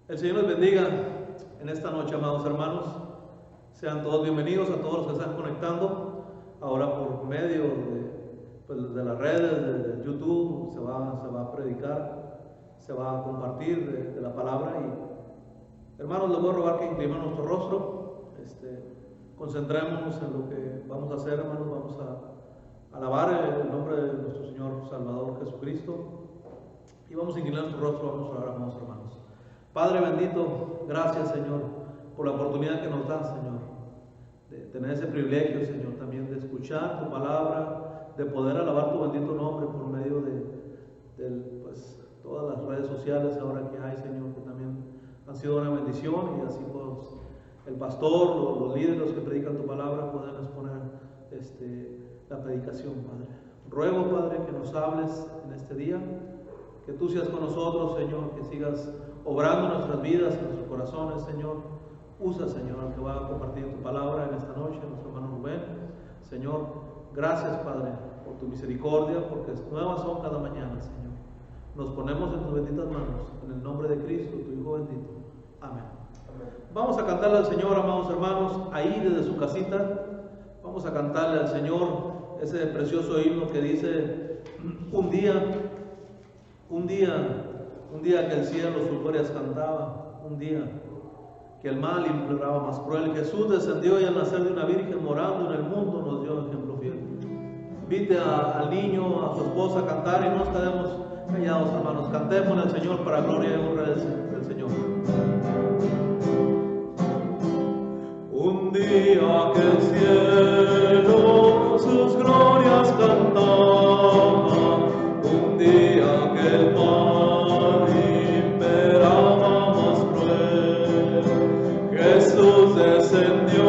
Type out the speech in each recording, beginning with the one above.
El Señor les bendiga en esta noche, amados hermanos. Sean todos bienvenidos a todos los que están conectando. Ahora por medio de las redes, de YouTube, se va a predicar, se va a compartir de la palabra. Y hermanos, les voy a rogar que inclinemos nuestro rostro. Concentrémonos en lo que vamos a hacer, hermanos. Vamos a alabar el nombre de nuestro Señor Salvador Jesucristo. Y vamos a inclinar nuestro rostro, vamos a orar, amados hermanos. Padre bendito, gracias, Señor, por la oportunidad que nos das, Señor, de tener ese privilegio, Señor, también de escuchar tu palabra, de poder alabar tu bendito nombre por medio de todas las redes sociales ahora que hay, Señor, que también han sido una bendición, y así pues el pastor, los líderes, los que predican tu palabra, puedan exponer la predicación, Padre. Ruego, Padre, que nos hables en este día, que tú seas con nosotros, Señor, que sigas obrando en nuestras vidas, en nuestros corazones, Señor. Usa, Señor, al que va a compartir tu palabra en esta noche, nuestro hermano Rubén. Señor, gracias, Padre, por tu misericordia, porque nuevas son cada mañana, Señor. Nos ponemos en tus benditas manos, en el nombre de Cristo, tu Hijo bendito. Amén. Amén. Vamos a cantarle al Señor, amados hermanos, ahí desde su casita. Vamos a cantarle al Señor ese precioso himno que dice: un día que el cielo sus glorias cantaba, un día que el mal imploraba más cruel, Jesús descendió y al nacer de una virgen morando en el mundo nos dio ejemplo fiel. Invite al niño, a su esposa a cantar y no nos quedemos callados, hermanos. Cantemos al Señor para gloria y honra del Señor. Un día que el cielo sus glorias cantaba, un día que el mal imperaba más cruel, Jesús descendió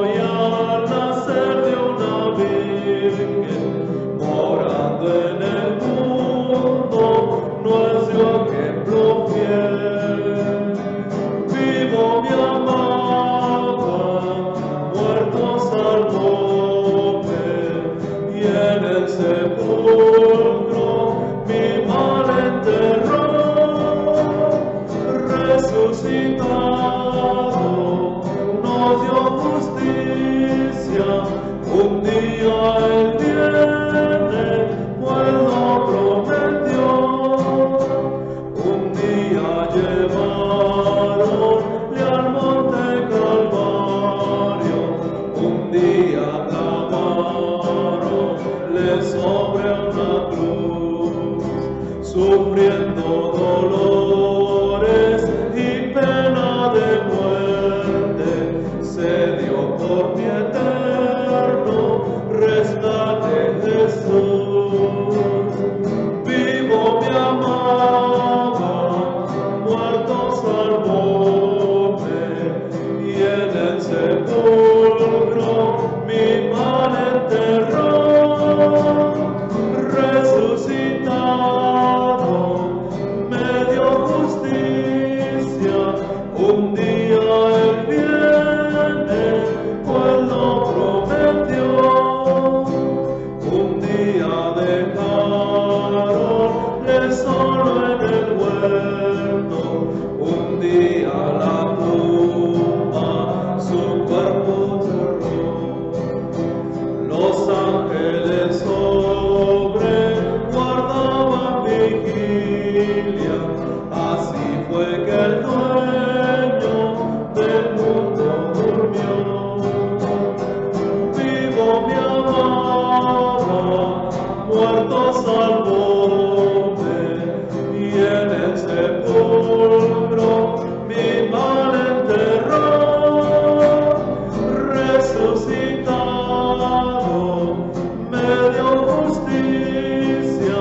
y al nacer de una virgen, morando en el mundo, nos dio ejemplo fiel. Vivo mi amada, muerto salvóme, y en el sepulcro mi mal enterró, resucitado nos dio justicia. Un día Él viene, pues lo prometió. Un día llevaronle al monte Calvario, un día clavaronle sobre una cruz, sufriendo dolores y pena de muerte, se dio por mi eterno rescate Jesús. Vivo mi amada, muerto salvóme, y en el sepulcro mi mal enterró, resucitado me dio justicia. Un día Él viene, pues lo prometió. Un día dejaronle solo en el huerto, un día la tumba su cuerpo cerró. Los ángeles sobre guardaban vigilia, así fue que el dueño del mundo durmió. Vivo mi amada, muerto salvóme, y en el sepulcro mi mal enterró, resucitado me dio justicia.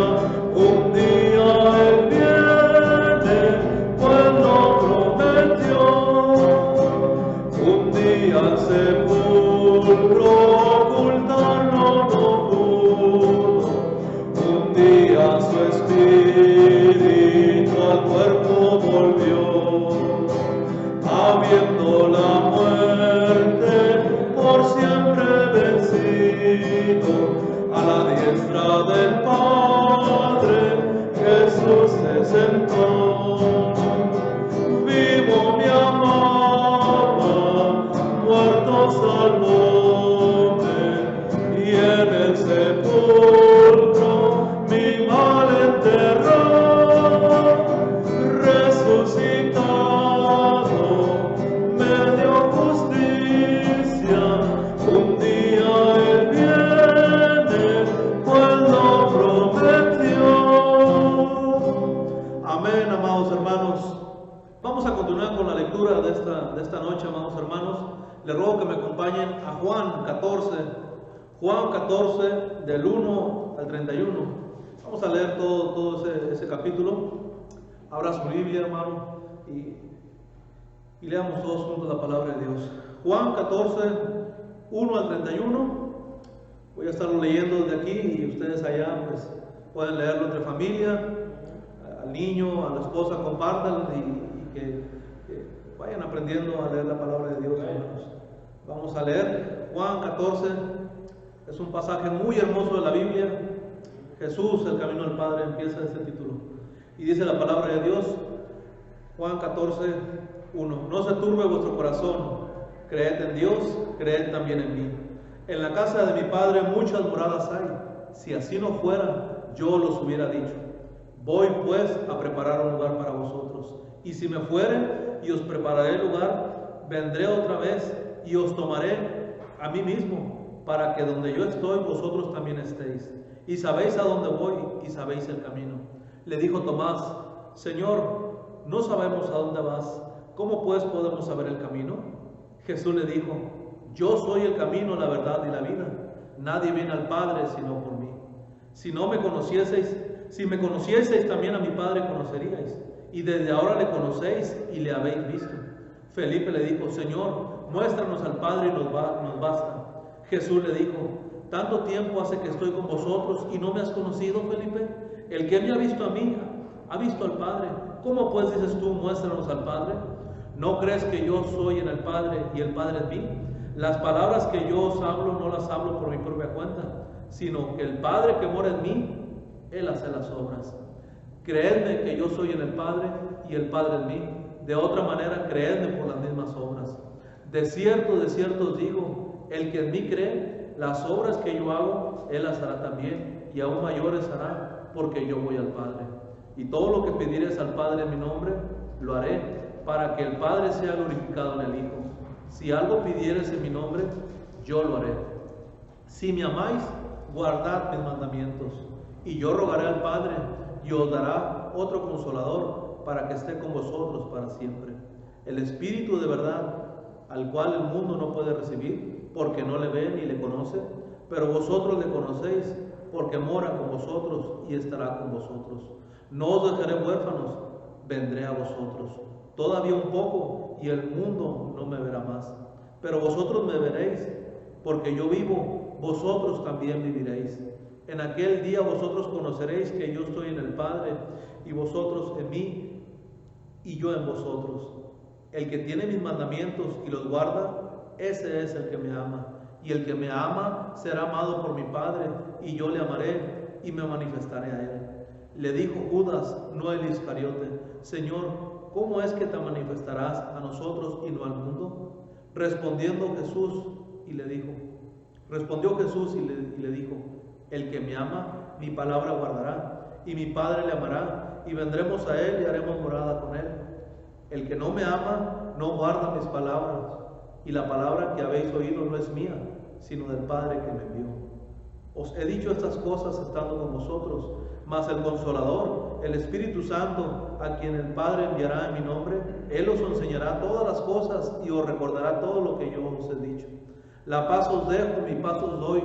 Un día Él viene, pues lo prometió. Un día al sepulcro ocultarlo no pudo, un día su espíritu al cuerpo volvió, habiendo la muerte por siempre vencido, a la diestra del Padre Jesús se sentó. de esta noche, amados hermanos, les ruego que me acompañen a Juan 14, del 1 al 31. Vamos a leer todo ese capítulo. Abra su Biblia, hermano, y leamos todos juntos la palabra de Dios. Juan 14, 1 al 31. Voy a estarlo leyendo desde aquí y ustedes allá pues pueden leerlo entre familia, al niño, a la esposa, compártanlo y que vayan aprendiendo a leer la palabra de Dios, hermanos. Vamos a leer Juan 14, es un pasaje muy hermoso de la Biblia. Jesús, el camino al Padre, empieza ese título. Y dice la palabra de Dios, Juan 14, 1. No se turbe vuestro corazón, creed en Dios, creed también en mí. En la casa de mi Padre muchas moradas hay. Si así no fuera, yo los hubiera dicho. Voy pues a preparar un lugar para vosotros. Y si me fuere y os prepararé lugar, vendré otra vez y os tomaré a mí mismo, para que donde yo estoy, vosotros también estéis. Y sabéis a dónde voy y sabéis el camino. Le dijo Tomás, Señor, no sabemos a dónde vas. ¿Cómo pues podemos saber el camino? Jesús le dijo, yo soy el camino, la verdad y la vida. Nadie viene al Padre sino por mí. Si me conocieseis también a mi Padre conoceríais. Y desde ahora le conocéis y le habéis visto. Felipe le dijo, Señor, muéstranos al Padre y nos basta. Jesús le dijo, ¿tanto tiempo hace que estoy con vosotros y no me has conocido, Felipe? El que me ha visto a mí, ha visto al Padre. ¿Cómo pues dices tú, muéstranos al Padre? ¿No crees que yo soy en el Padre y el Padre en mí? Las palabras que yo os hablo no las hablo por mi propia cuenta, sino que el Padre que mora en mí, Él hace las obras. Creedme que yo soy en el Padre y el Padre en mí. De otra manera, creedme por las mismas obras. De cierto os digo, el que en mí cree, las obras que yo hago, Él las hará también, y aún mayores hará, porque yo voy al Padre. Y todo lo que pidieres al Padre en mi nombre, lo haré, para que el Padre sea glorificado en el Hijo. Si algo pidieres en mi nombre, yo lo haré. Si me amáis, guardad mis mandamientos. Y yo rogaré al Padre, y os dará otro consolador, para que esté con vosotros para siempre. El Espíritu de verdad, al cual el mundo no puede recibir, porque no le ve ni le conoce, pero vosotros le conocéis, porque mora con vosotros y estará con vosotros. No os dejaré huérfanos, vendré a vosotros. Todavía un poco, y el mundo no me verá más. Pero vosotros me veréis, porque yo vivo, vosotros también viviréis. En aquel día vosotros conoceréis que yo estoy en el Padre, y vosotros en mí, y yo en vosotros. El que tiene mis mandamientos y los guarda, ese es el que me ama. Y el que me ama será amado por mi Padre, y yo le amaré y me manifestaré a él. Le dijo Judas, no el Iscariote, Señor, ¿cómo es que te manifestarás a nosotros y no al mundo? Respondió Jesús y le dijo, el que me ama, mi palabra guardará, y mi Padre le amará, y vendremos a él y haremos morada con él. El que no me ama, no guarda mis palabras, y la palabra que habéis oído no es mía, sino del Padre que me envió. Os he dicho estas cosas estando con vosotros, mas el Consolador, el Espíritu Santo, a quien el Padre enviará en mi nombre, Él os enseñará todas las cosas y os recordará todo lo que yo os he dicho. La paz os dejo, mi paz os doy.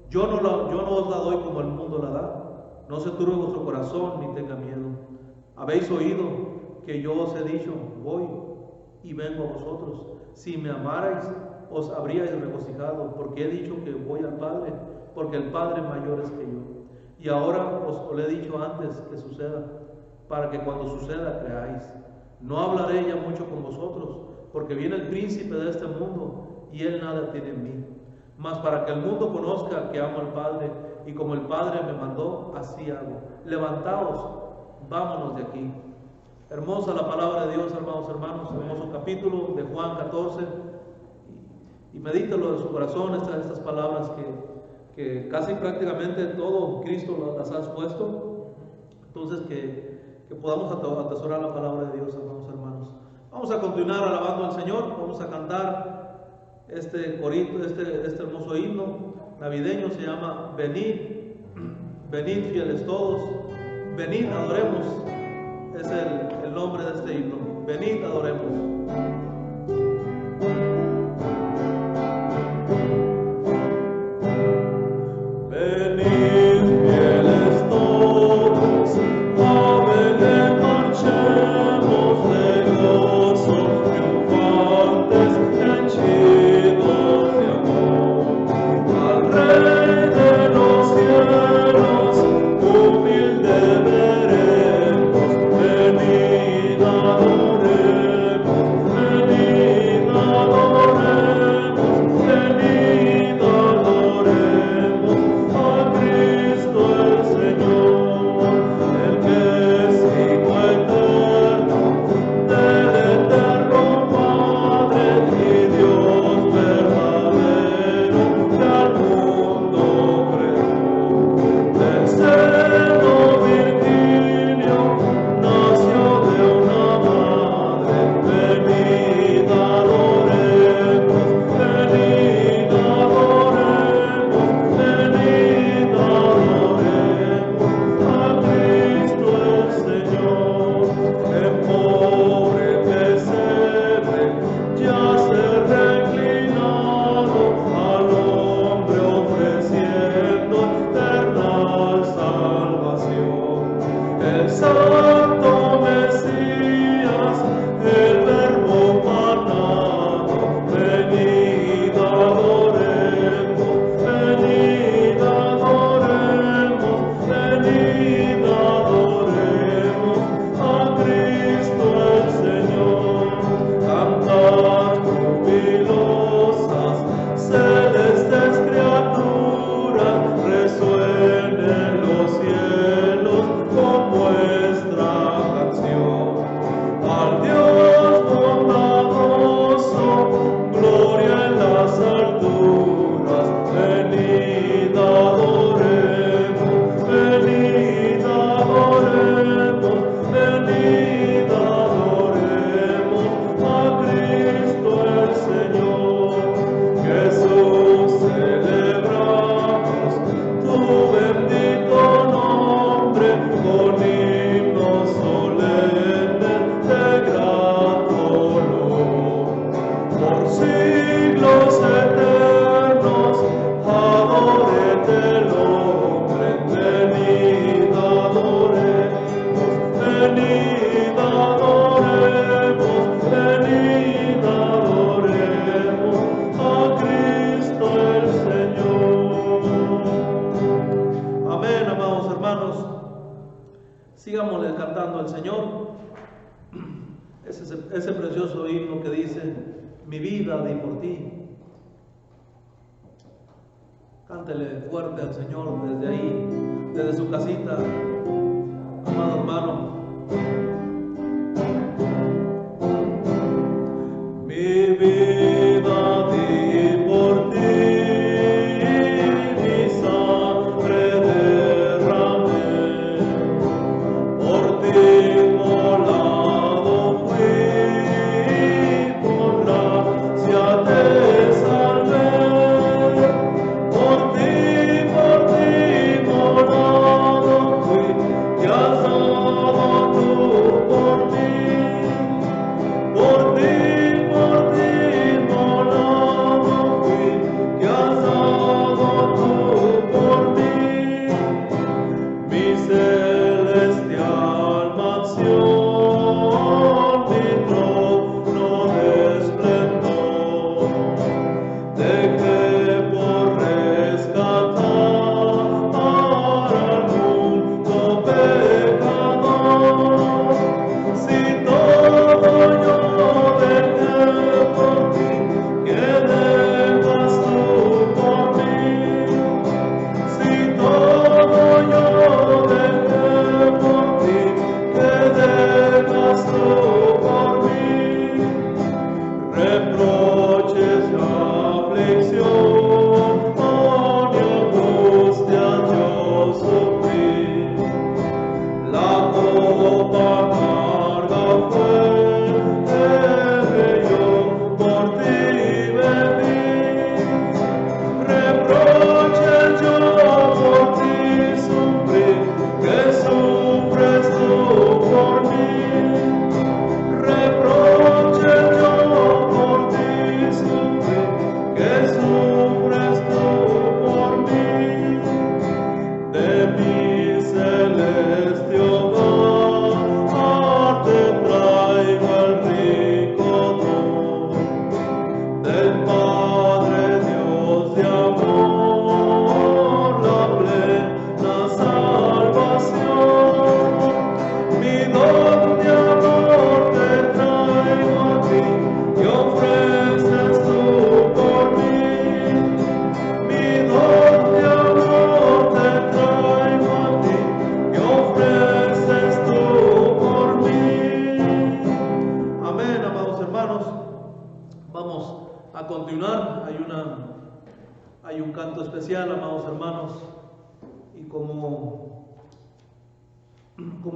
Yo no os la doy como el mundo la da. No se turbe vuestro corazón ni tenga miedo. Habéis oído que yo os he dicho, voy y vengo a vosotros. Si me amarais, os habríais regocijado, porque he dicho que voy al Padre, porque el Padre mayor es que yo. Y ahora os lo he dicho antes que suceda, para que cuando suceda creáis. No hablaré ya mucho con vosotros, porque viene el príncipe de este mundo, y él nada tiene en mí. Mas para que el mundo conozca que amo al Padre, y como el Padre me mandó, así hago. Levantaos, vámonos de aquí. Hermosa la palabra de Dios, hermanos, hermoso capítulo de Juan 14. Y medítalo en su corazón, estas palabras que casi prácticamente todo Cristo las ha expuesto. Entonces que podamos atesorar la palabra de Dios, hermanos. Vamos a continuar alabando al Señor, vamos a cantar este corito, este hermoso himno navideño, se llama Venid, venid fieles todos, venid adoremos, es el nombre de este himno, venid adoremos. Sigámosle cantando al Señor ese precioso himno que dice: mi vida di por ti. Cántele fuerte al Señor desde ahí, desde su casita, amado hermano. Mi vida di por ti, mi sangre derramé, por ti inmolado fui, por gracia te salvé, por ti inmolado fui, que has dado tú por mí, por ti inmolado fui, que has dado tú por mí, mi celestial mansión, mi trono de esplendor, dejé por rescatar al mundo pecador. Si todo yo dejé por ti, ¿qué dejas tú por mí? Si todo yo dejé por ti, ¿qué dejas tú por mí? Reproches y aflicción, mi angustia yo sufrí, la copa amarga fue que yo por ti bebí, reproches yo por ti sufrí, que sufres tú por mí, reproches yo por ti sufrí, que sufres tú por mí, de mi celeste hogar te traigo el rico don del Padre Dios de amor, la plena salvación, mi don de amor te traigo a ti, que ofreces tú por mí, mi don de amor te traigo a ti, que ofreces tú por mí. Amén, amados hermanos. Vamos a continuar. Hay un canto especial, amados hermanos, y como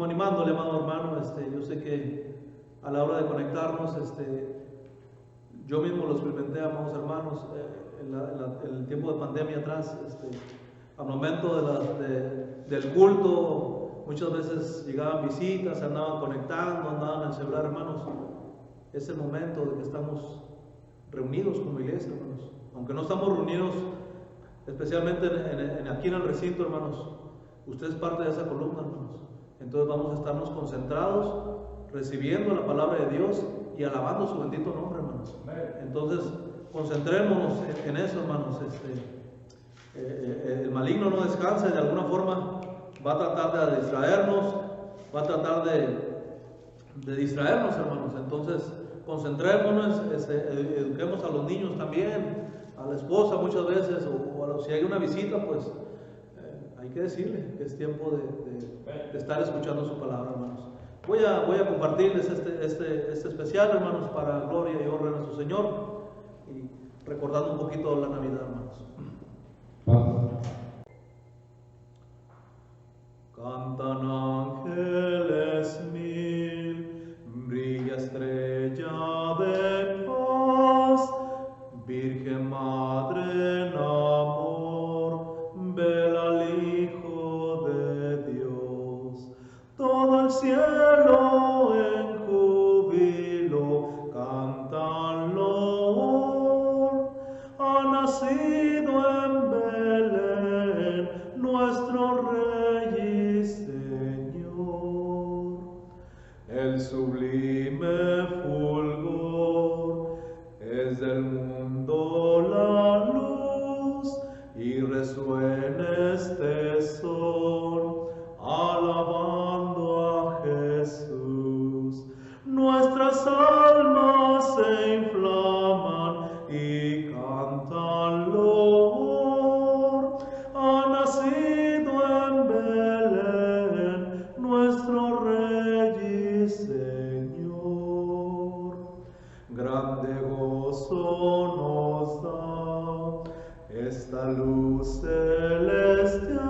animándole, amado hermano, yo sé que a la hora de conectarnos, yo mismo lo experimenté, amados hermanos, en el tiempo de pandemia atrás, al momento del culto, muchas veces llegaban visitas, se andaban conectando, andaban en el celular, hermanos. Es el momento de que estamos reunidos como iglesia, hermanos. Aunque no estamos reunidos especialmente aquí en el recinto, hermanos, usted es parte de esa columna, hermanos. Entonces vamos a estarnos concentrados, recibiendo la palabra de Dios y alabando su bendito nombre, hermanos. Entonces, concentrémonos en eso, hermanos. El maligno no descansa y de alguna forma va a tratar de distraernos, va a tratar de distraernos, hermanos. Entonces, concentrémonos, eduquemos a los niños también, a la esposa muchas veces, si hay una visita, pues hay que decirle que es tiempo de estar escuchando su palabra, hermanos. Voy a compartirles este especial, hermanos, para gloria y honra de nuestro Señor, y recordando un poquito la Navidad, hermanos. Cantan ángeles mil, brilla estrella de paz, Virgen Madre en amor, vela al Hijo de Dios. Todo el cielo en júbilo canta loor, ha nacido en Belén nuestro Rey y Señor. El sublime fulgor es del mundo la luz, y resuena este son alabando Lord, ha nacido en Belén nuestro Rey y Señor. Grande gozo nos da esta luz celestial,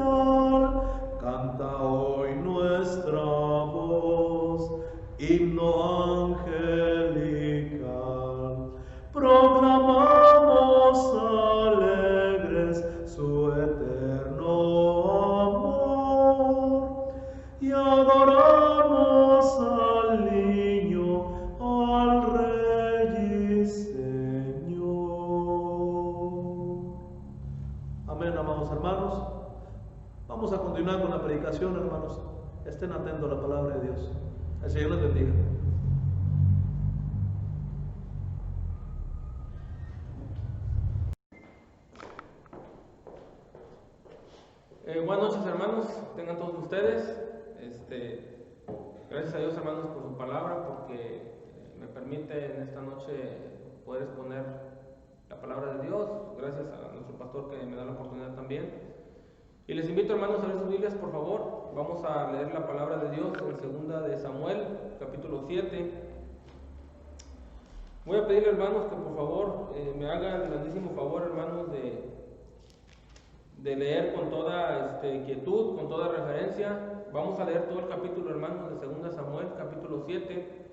canta hoy nuestra voz, himno angelical. Proclamamos alegres su eterno amor y adoramos al niño, al Rey y Señor. Amén, amados hermanos. Vamos a continuar con la predicación, hermanos. Estén atentos a la palabra de Dios. El Señor les bendiga. Buenas noches, hermanos, tengan todos ustedes. Gracias a Dios, hermanos, por su palabra, porque me permite en esta noche poder exponer la palabra de Dios. Gracias a nuestro pastor que me da la oportunidad también. Y les invito, hermanos, a leer sus Biblias, por favor. Vamos a leer la palabra de Dios en 2 de Samuel, capítulo 7. Voy a pedirle, hermanos, que por favor me hagan el grandísimo favor, hermanos, de leer con toda quietud, con toda referencia. Vamos a leer todo el capítulo, hermanos, de 2 Samuel, capítulo 7.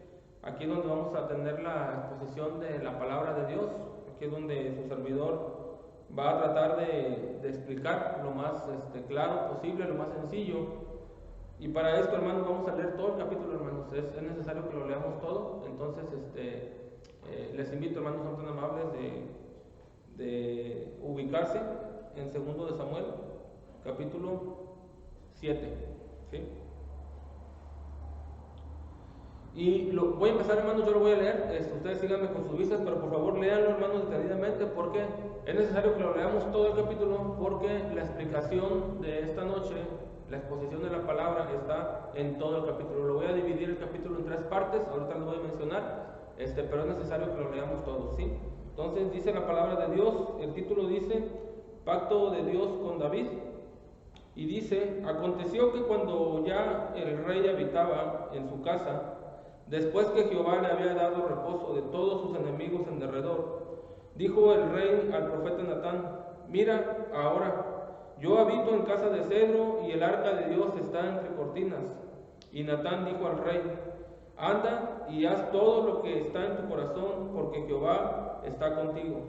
Aquí es donde vamos a tener la exposición de la palabra de Dios. Aquí es donde su servidor va a tratar de explicar lo más claro posible, lo más sencillo. Y para esto, hermanos, vamos a leer todo el capítulo, hermanos. Es necesario que lo leamos todo. Entonces, les invito, hermanos, son tan amables de ubicarse en 2 de Samuel, capítulo 7. ¿Sí? Y voy a empezar, hermanos, yo lo voy a leer. Ustedes síganme con sus vistas, pero por favor léanlo, hermanos, detenidamente, porque es necesario que lo leamos todo el capítulo, porque la explicación de esta noche, la exposición de la palabra, está en todo el capítulo. Lo voy a dividir el capítulo en 3 partes, ahorita lo voy a mencionar, pero es necesario que lo leamos todo, ¿sí? Entonces dice la palabra de Dios, el título dice Pacto de Dios con David, y dice: aconteció que cuando ya el rey habitaba en su casa, después que Jehová le había dado reposo de todos sus enemigos en derredor, dijo el rey al profeta Natán: mira, ahora yo habito en casa de cedro y el arca de Dios está entre cortinas. Y Natán dijo al rey: anda y haz todo lo que está en tu corazón, porque Jehová está contigo.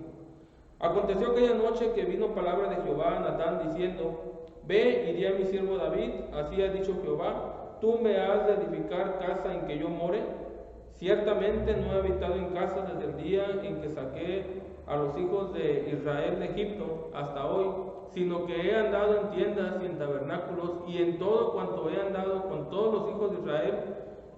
Aconteció aquella noche que vino palabra de Jehová a Natán diciendo: ve y di a mi siervo David, así ha dicho Jehová, tú me has de edificar casa en que yo more. Ciertamente no he habitado en casa desde el día en que saqué a los hijos de Israel de Egipto hasta hoy, sino que he andado en tiendas y en tabernáculos, y en todo cuanto he andado con todos los hijos de Israel,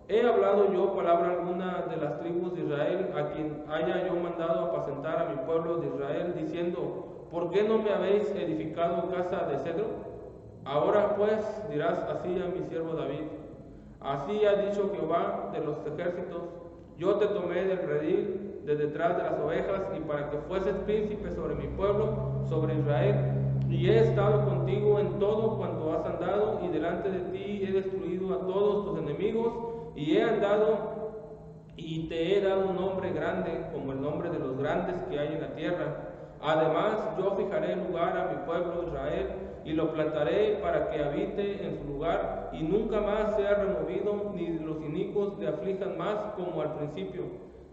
he hablado yo palabra alguna de las tribus de Israel, a quien haya yo mandado apacentar a mi pueblo de Israel, diciendo: ¿por qué no me habéis edificado casa de cedro? Ahora pues dirás así a mi siervo David: así ha dicho Jehová de los ejércitos, yo te tomé del redil de detrás de las ovejas, y para que fueses príncipe sobre mi pueblo, sobre Israel, y he estado contigo en todo cuanto has andado, y delante de ti he destruido a todos tus enemigos, y he andado y te he dado un nombre grande, como el nombre de los grandes que hay en la tierra. Además, yo fijaré lugar a mi pueblo Israel, y lo plantaré para que habite en su lugar, y nunca más sea removido, ni los inicuos le aflijan más como al principio,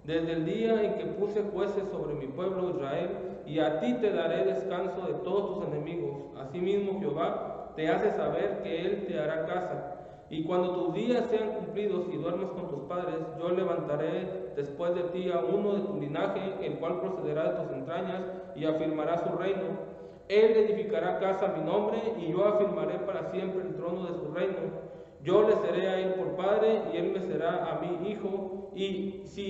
desde el día en que puse jueces sobre mi pueblo Israel, y a ti te daré descanso de todos tus enemigos. Asimismo Jehová te hace saber que él te hará casa. Y cuando tus días sean cumplidos y duermas con tus padres, yo levantaré después de ti a uno de tu linaje, el cual procederá de tus entrañas y afirmará su reino. Él edificará casa a mi nombre, y yo afirmaré para siempre el trono de su reino. Yo le seré a él por padre, y él me será a mí hijo. Y si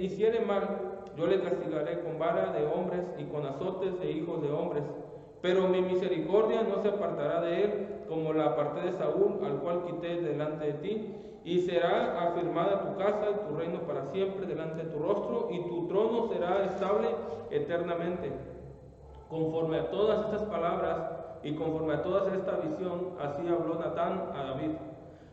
hiciere mal, yo le castigaré con vara de hombres y con azotes de hijos de hombres. Pero mi misericordia no se apartará de él, como la aparté de Saúl, al cual quité delante de ti, y será afirmada tu casa y tu reino para siempre delante de tu rostro, y tu trono será estable eternamente. Conforme a todas estas palabras y conforme a toda esta visión, así habló Natán a David.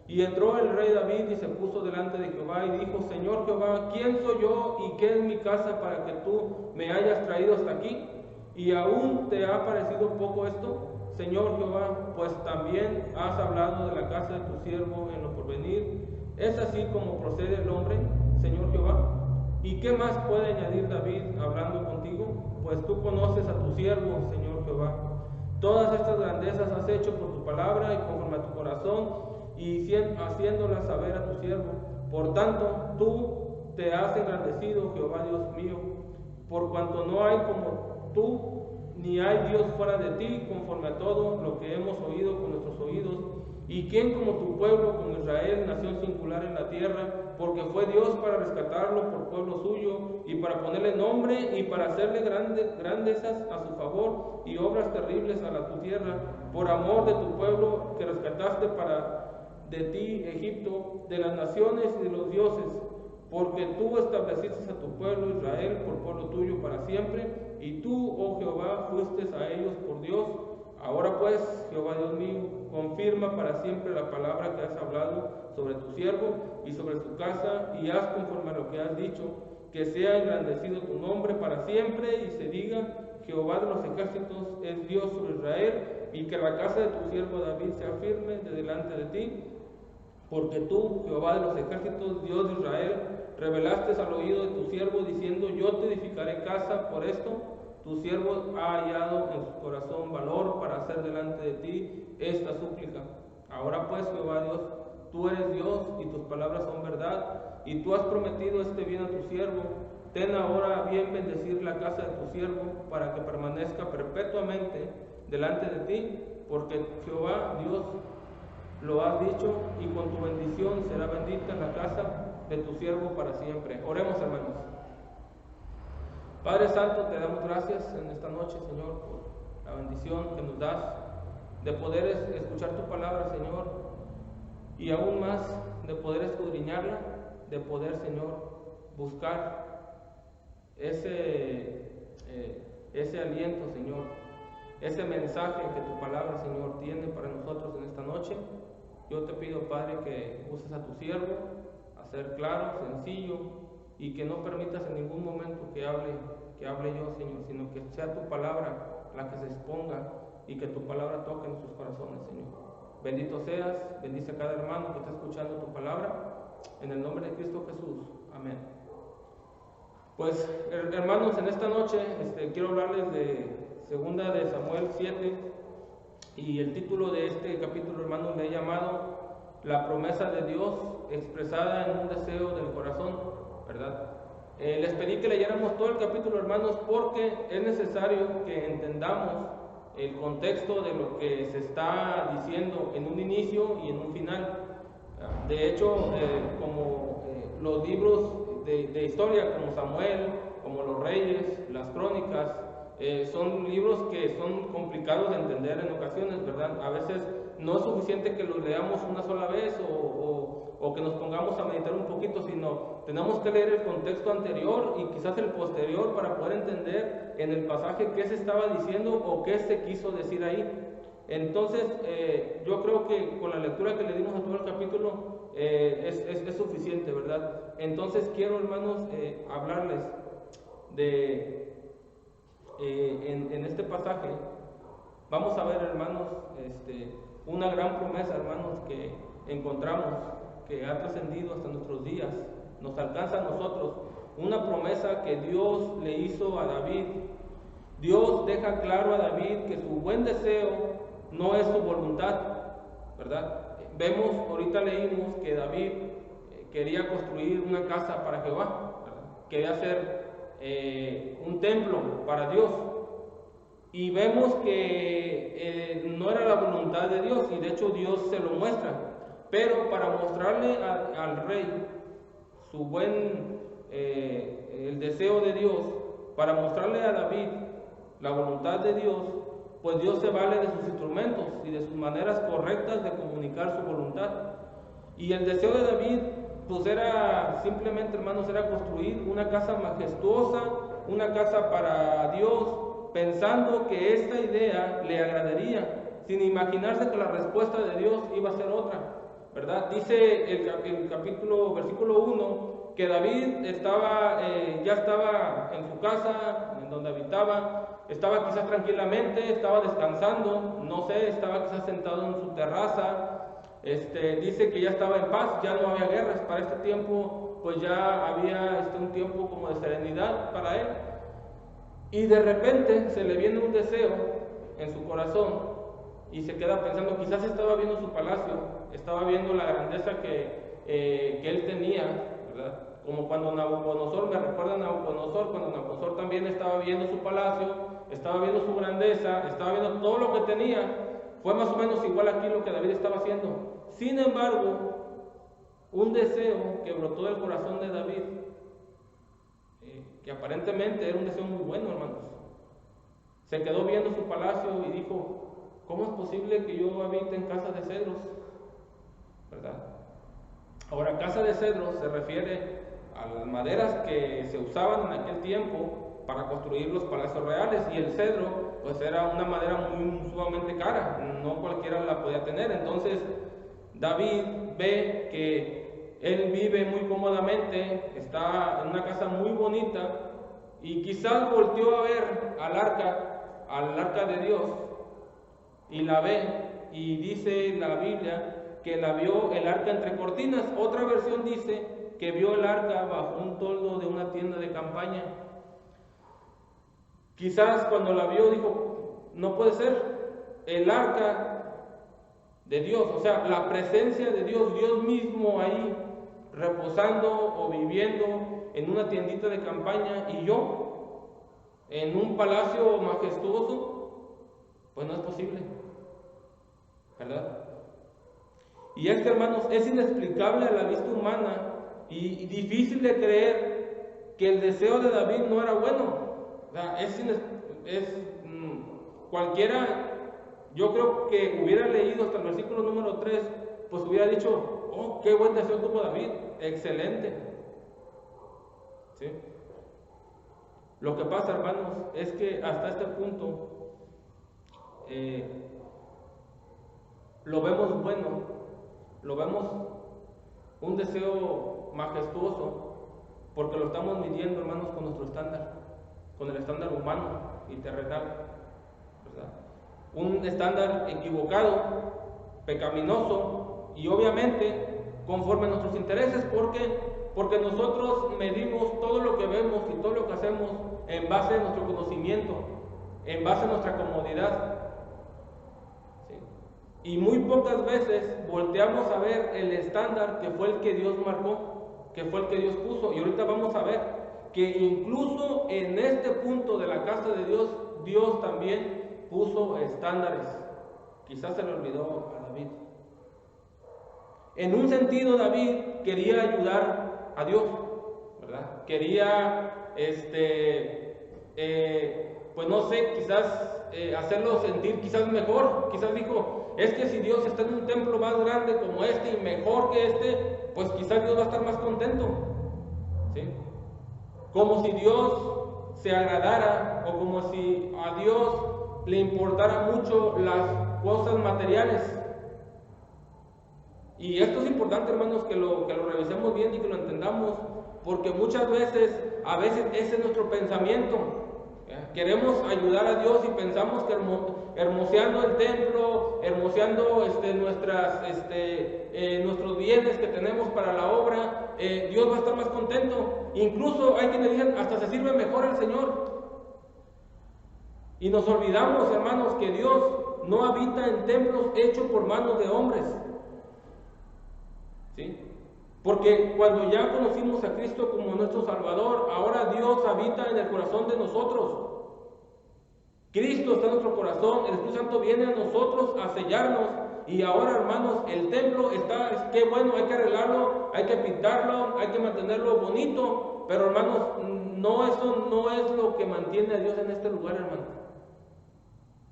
Y entró el rey David y se puso delante de Jehová y dijo: Señor Jehová, ¿quién soy yo y qué es mi casa para que tú me hayas traído hasta aquí? ¿Y aún te ha parecido poco esto? Señor Jehová, pues también has hablado de la casa de tu siervo en lo porvenir. ¿Es así como procede el hombre, Señor Jehová? ¿Y qué más puede añadir David hablando contigo? Pues tú conoces a tu siervo, Señor Jehová. Todas estas grandezas has hecho por tu palabra y conforme a tu corazón, y haciéndolas saber a tu siervo. Por tanto, tú te has engrandecido, Jehová Dios mío, por cuanto no hay como tú, ni hay Dios fuera de ti, conforme a todo lo que hemos oído con nuestros oídos. ¿Y quién como tu pueblo, como Israel, nación singular en la tierra? Porque fue Dios para rescatarlo por pueblo suyo, y para ponerle nombre, y para hacerle grandezas a su favor, y obras terribles a tu tierra, por amor de tu pueblo que rescataste de ti, Egipto, de las naciones y de los dioses, porque tú estableciste a tu pueblo Israel por pueblo tuyo para siempre, y tú, oh Jehová, fuiste a ellos por Dios. Ahora pues, Jehová Dios mío, confirma para siempre la palabra que has hablado sobre tu siervo y sobre su casa, y haz conforme a lo que has dicho, que sea engrandecido tu nombre para siempre, y se diga: Jehová de los ejércitos es Dios sobre Israel, y que la casa de tu siervo David sea firme de delante de ti. Porque tú, Jehová de los ejércitos, Dios de Israel, revelaste al oído de tu siervo, diciendo: yo te edificaré casa por esto. Tu siervo ha hallado en su corazón valor para hacer delante de ti esta súplica. Ahora pues, Jehová Dios, tú eres Dios y tus palabras son verdad, y tú has prometido este bien a tu siervo. Ten ahora bien bendecir la casa de tu siervo, para que permanezca perpetuamente delante de ti, porque Jehová Dios lo has dicho, y con tu bendición será bendita la casa de tu siervo para siempre. Oremos, hermanos. Padre Santo, te damos gracias en esta noche, Señor, por la bendición que nos das de poder escuchar tu palabra, Señor, y aún más de poder escudriñarla, de poder, Señor, buscar ese aliento, Señor, ese mensaje que tu palabra, Señor, tiene para nosotros en esta noche. Yo te pido, Padre, que uses a tu siervo a ser claro, sencillo, y que no permitas en ningún momento que hable yo, Señor, sino que sea tu palabra la que se exponga y que tu palabra toque en sus corazones, Señor. Bendito seas, bendice a cada hermano que está escuchando tu palabra, en el nombre de Cristo Jesús. Amén. Pues, hermanos, en esta noche quiero hablarles de 2 de Samuel 7, y el título de este capítulo, hermanos, le he llamado La promesa de Dios expresada en un deseo del corazón, ¿verdad? Les pedí que leyéramos todo el capítulo, hermanos, porque es necesario que entendamos el contexto de lo que se está diciendo en un inicio y en un final. De hecho, como los libros de historia, como Samuel, como los Reyes, las Crónicas, son libros que son complicados de entender en ocasiones, ¿verdad? A veces no es suficiente que los leamos una sola vez o que nos pongamos a meditar un poquito, sino tenemos que leer el contexto anterior y quizás el posterior para poder entender en el pasaje qué se estaba diciendo o qué se quiso decir ahí. Entonces, yo creo que con la lectura que le dimos a todo el capítulo es suficiente, ¿verdad? Entonces quiero, hermanos, hablarles de... en este pasaje vamos a ver, hermanos, una gran promesa, hermanos, que encontramos, que ha trascendido hasta nuestros días, nos alcanza a nosotros, una promesa que Dios le hizo a David. Dios deja claro a David que su buen deseo no es su voluntad, ¿verdad? Vemos, ahorita leímos que David quería construir una casa para Jehová, ¿verdad? Quería hacer un templo para Dios, y vemos que no era la voluntad de Dios, y de hecho Dios se lo muestra, pero para mostrarle al rey su el deseo de Dios, para mostrarle a David la voluntad de Dios, pues Dios se vale de sus instrumentos y de sus maneras correctas de comunicar su voluntad. Y el deseo de David pues era simplemente, hermanos, era construir una casa majestuosa, una casa para Dios, pensando que esta idea le agradaría, sin imaginarse que la respuesta de Dios iba a ser otra, ¿verdad? Dice el capítulo, versículo 1, que David ya estaba en su casa, en donde habitaba, estaba quizás tranquilamente, estaba descansando, no sé, estaba quizás sentado en su terraza. Dice que ya estaba en paz, ya no había guerras. Para este tiempo, pues ya había un tiempo como de serenidad para él. Y de repente se le viene un deseo en su corazón y se queda pensando, quizás estaba viendo su palacio, estaba viendo la grandeza que él tenía, ¿verdad? Como cuando Nabucodonosor, me recuerda a Nabucodonosor, cuando Nabucodonosor también estaba viendo su palacio, estaba viendo su grandeza, estaba viendo todo lo que tenía. Fue más o menos igual aquí lo que David estaba haciendo. Sin embargo, un deseo que brotó del corazón de David, que aparentemente era un deseo muy bueno, hermanos. Se quedó viendo su palacio y dijo, ¿cómo es posible que yo habite en casa de cedros? ¿Verdad? Ahora, casa de cedros se refiere a las maderas que se usaban en aquel tiempo para construir los palacios reales, y el cedro pues era una madera muy sumamente cara, no cualquiera la podía tener. Entonces David ve que él vive muy cómodamente, está en una casa muy bonita, y quizás volteó a ver al arca de Dios, y la ve, y dice la Biblia que la vio el arca entre cortinas. Otra versión dice que vio el arca bajo un toldo de una tienda de campaña. Quizás cuando la vio dijo, no puede ser, el arca de Dios, o sea, la presencia de Dios, Dios mismo ahí, reposando o viviendo en una tiendita de campaña, y yo en un palacio majestuoso, pues no es posible, ¿verdad? Y hermanos, es inexplicable a la vista humana y difícil de creer que el deseo de David no era bueno. O sea, cualquiera, yo creo que hubiera leído hasta el versículo número 3, pues hubiera dicho, oh, qué buen deseo tuvo David, excelente. ¿Sí? Lo que pasa, hermanos, es que hasta este punto lo vemos bueno, lo vemos un deseo majestuoso, porque lo estamos midiendo, hermanos, con nuestro estándar, con el estándar humano y terrenal, ¿verdad? Un estándar equivocado, pecaminoso y obviamente conforme a nuestros intereses, porque nosotros medimos todo lo que vemos y todo lo que hacemos en base a nuestro conocimiento, en base a nuestra comodidad. ¿Sí? Y muy pocas veces volteamos a ver el estándar que fue el que Dios marcó, que fue el que Dios puso. Y ahorita vamos a ver que incluso en este punto de la casa de Dios, Dios también puso estándares. Quizás se le olvidó a David. En un sentido, David quería ayudar a Dios, ¿verdad? Quería, pues no sé, quizás hacerlo sentir quizás mejor. Quizás dijo, es que si Dios está en un templo más grande como este y mejor que este, pues quizás Dios va a estar más contento, ¿sí? Como si Dios se agradara, o como si a Dios le importara mucho las cosas materiales. Y esto es importante, hermanos, que lo revisemos bien y que lo entendamos, porque muchas veces, a veces ese es nuestro pensamiento. Queremos ayudar a Dios y pensamos que hermoseando el templo, hermoseando nuestros bienes que tenemos para la obra, Dios va a estar más contento. Incluso hay quienes dicen, hasta se sirve mejor al Señor. Y nos olvidamos, hermanos, que Dios no habita en templos hechos por manos de hombres. ¿Sí? Porque cuando ya conocimos a Cristo como nuestro Salvador, ahora Dios habita en el corazón de nosotros. Cristo está en nuestro corazón, el Espíritu Santo viene a nosotros a sellarnos, y ahora, hermanos, el templo está, qué bueno, hay que arreglarlo, hay que pintarlo, hay que mantenerlo bonito, pero hermanos, eso no es lo que mantiene a Dios en este lugar, hermanos.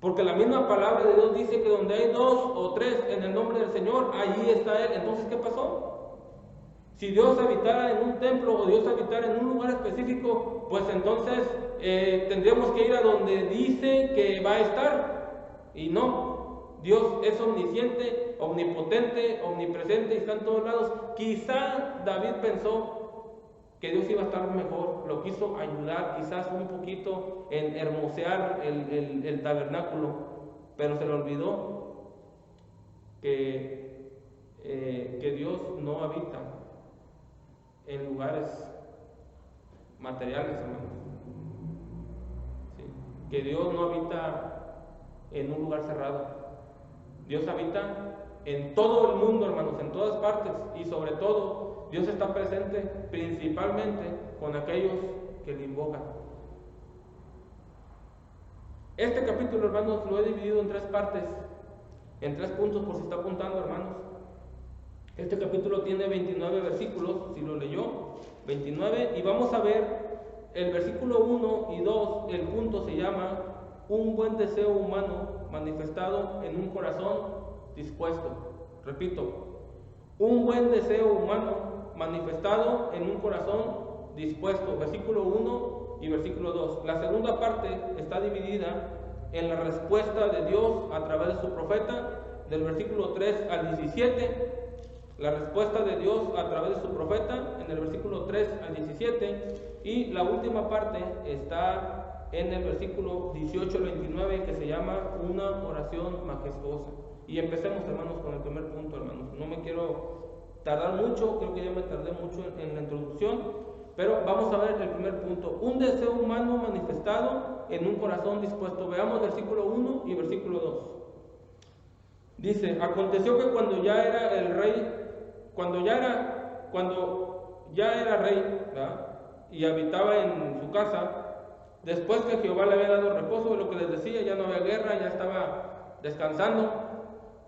Porque la misma palabra de Dios dice que donde hay 2 o 3 en el nombre del Señor, allí está Él. Entonces, ¿qué pasó? Si Dios habitara en un templo o Dios habitara en un lugar específico, pues entonces tendríamos que ir a donde dice que va a estar, y no. Dios es omnisciente, omnipotente, omnipresente y está en todos lados. Quizá David pensó que Dios iba a estar mejor, lo quiso ayudar quizás un poquito en hermosear el tabernáculo, pero se le olvidó que Dios no habita en lugares materiales, hermanos. ¿Sí? Que Dios no habita en un lugar cerrado. Dios habita en todo el mundo, hermanos, en todas partes, y sobre todo Dios está presente principalmente con aquellos que le invocan. Este capítulo, hermanos, lo he dividido en 3 partes, en 3 puntos, por si está apuntando, hermanos. Este capítulo tiene 29 versículos, si lo leyó, 29, y vamos a ver el versículo 1 y 2, el punto se llama un buen deseo humano manifestado en un corazón dispuesto. Repito, un buen deseo humano manifestado en un corazón dispuesto. Versículo 1 y versículo 2. La segunda parte está dividida en la respuesta de Dios a través de su profeta, del versículo 3 al 17. La respuesta de Dios a través de su profeta en el versículo 3 al 17. Y la última parte está en el versículo 18 al 29, que se llama una oración majestuosa. Y empecemos, hermanos, con el primer punto, hermanos. No me quiero tardar mucho, creo que ya me tardé mucho en la introducción, pero vamos a ver el primer punto. Un deseo humano manifestado en un corazón dispuesto. Veamos versículo 1 y versículo 2. Dice, aconteció que cuando ya era el rey, cuando ya era rey, ¿verdad?, y habitaba en su casa, después que Jehová le había dado reposo, de lo que les decía, ya no había guerra, ya estaba descansando,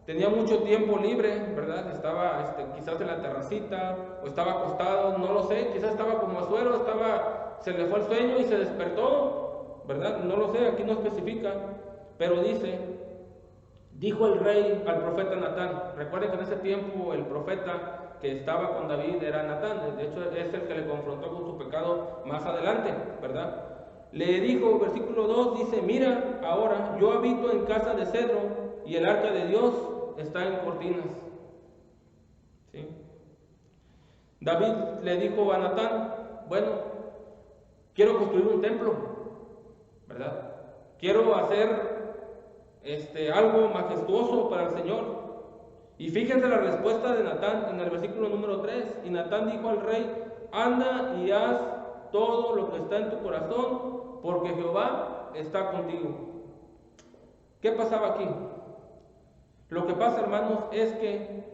tenía mucho tiempo libre, ¿verdad? Estaba quizás en la terracita, o estaba acostado, no lo sé, quizás estaba como Asuero, se le fue el sueño y se despertó, ¿verdad? No lo sé, aquí no especifica, pero dice, dijo el rey al profeta Natán. Recuerden que en ese tiempo el profeta que estaba con David era Natán, de hecho es el que le confrontó con su pecado más adelante, ¿verdad? Le dijo, versículo 2, dice, mira, ahora yo habito en casa de cedro y el arca de Dios está en cortinas. ¿Sí? David le dijo a Natán, bueno, quiero construir un templo, ¿verdad? Quiero hacer algo majestuoso para el Señor. Y fíjense la respuesta de Natán en el versículo número 3. Y Natán dijo al rey, anda y haz todo lo que está en tu corazón, porque Jehová está contigo. ¿Qué pasaba aquí? Lo que pasa, hermanos, es que